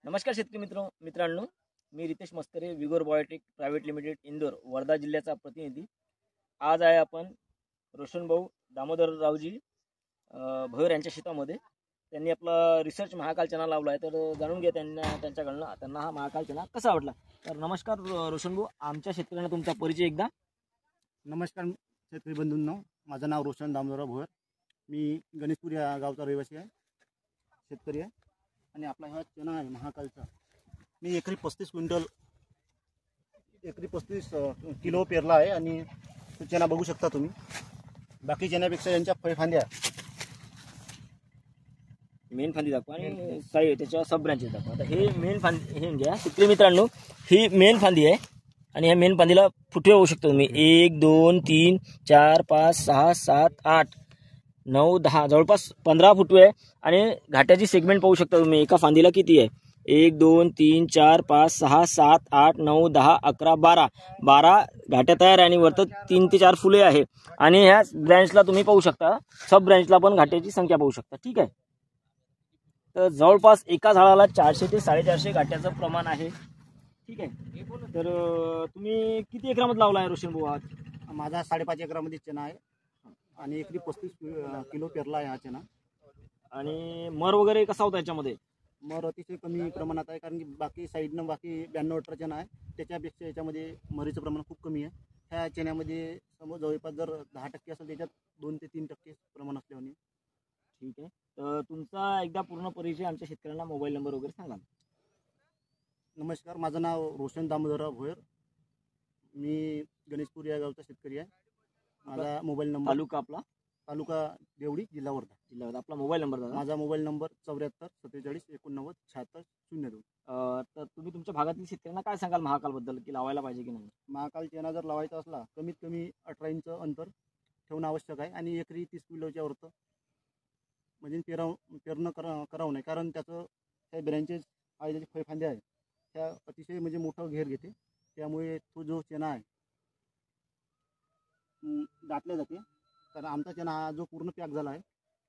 नमस्कार शेतकरी मित्रांनो, मी Ritesh Maskare, Vigor biotech private limited Indore Wardha जिल्ह्याचा प्रतिनिधी। आज आहे आपण रोशन भाऊ दामोदररावजी भोयर यांच्या शेतामध्ये। त्यांनी आपला रिसर्च महाकाल चॅनल लावला आहे, तर जाणून घ्या त्यांच्याकडनं त्यांना हा महाकाल चॅनल कसा आवडला। तर नमस्कार रोशन भाऊ, आमच्या शेतकऱ्यांना तुमचा परिचय एकदा। नमस्कार शेतकरी बंधूंनो, माझं नाव रोशन दामोदरराव भोयर, मी गणेशपूर या गावचा रहिवासी आहे, शेतकरी आहे। आणि आपला हा चणा आहे महाकालचा। मी एकरी 35 किलो पेरला आहे आणि तो चणा बघू शकता तुम्ही। बाकी चण्यापेक्षा यांच्या फळफांद्या मेन फांदी दाखवा आणि साईड त्याच्या सब ब्रांचेस दाखवा। आता हे मेन फांदी हे घ्या शेतकरी मित्रांनो, ही मेन फांदी आहे आणि ह्या मेन फांदीला फुटवे होऊ शकतो तुम्ही 1 2 3 4 5 6 7 8 9 10 जवळपास 15 फुटवे आहे। आणि घाट्याची सेगमेंट पाहू शकता तुम्ही, एका फांदीला किती आहे 1 2 3 4 5 6 7 8 9 10 11 12 घाट्या तयार आहे आणि वरती 3 ते 4 फुले आहे। आणि ह्या ब्रँचला तुम्ही पाहू शकता, सब ब्रँचला पण घाट्याची संख्या पाहू शकता, ठीक आहे। तर जवळपास एका झाडाला 400 ते 450 घाट्याचं प्रमाण आहे, ठीक आहे। तर तुम्ही किती एकरामध्ये लावला आहे रोशन भाऊ? माझा 5.5 एकरामध्ये चणा आहे आणि एकरी 35 किलो पेरला आहे हा चणा। आणि मर वगैरे कसा होता याच्यामध्ये? मर अतिशय कमी प्रमाणात आहे, कारण की बाकी साईडनं बाकी 92 चणा आहे, त्याच्यापेक्षा याच्यामध्ये मरीचं प्रमाण खूप कमी आहे। ह्या चण्यामध्ये समोर जवळपास जर 10% असेल, त्याच्यात 2 ते 3% प्रमाण असल्याने, ठीक आहे। तर तुमचा एकदा पूर्ण परिचय आमच्या शेतकऱ्यांना, मोबाईल नंबर वगैरे सांगा। नमस्कार, माझं नाव रोशन दामोदरराव भोयर, मी गणेशपूर या गावचा शेतकरी आहे। माझा मोबाईल नंबर तालुका देवडी, जिल्हा वर्धा। आपला मोबाईल नंबर दादा? माझा मोबाईल नंबर 74 47 89 76 02। तर तुम्ही तुमच्या भागातील शेतकऱ्यांना काय सांगाल महाकाल बद्दल, की लावायला पाहिजे की नाही? महाकाल चणा जर लावायचा असला, कमीत कमी 18 इंच अंतर ठेवणं आवश्यक आहे आणि एकरी 30 किलोच्या वरतं म्हणजे पेरणं करावं नाही, कारण त्याचं त्या ब्रँचेस आहे, त्याचे फळफांदे आहे, त्या अतिशय म्हणजे मोठा घेर घेते, त्यामुळे तो जो चणा आहे दाटल्या जाते। कारण आमचा चणा हा जो पूर्ण पॅक झाला आहे,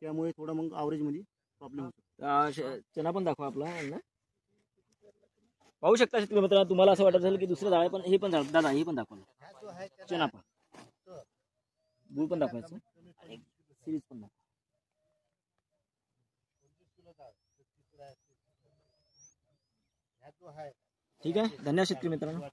त्यामुळे थोडं मग ॲव्हरेजमध्ये प्रॉब्लेम होतो। चणा पण दाखवा आपला, पाहू शकता शेतकरी मित्रांनो। तुम्हाला असं वाटत असेल की दुसरं झाड, पण हे पण झाड दादा, हे पण दाखवा चणा पण, गुळ पण दाखवायचं आणि सिरीज पण दाखवा, ठीक आहे। धन्यवाद शेतकरी मित्रांनो।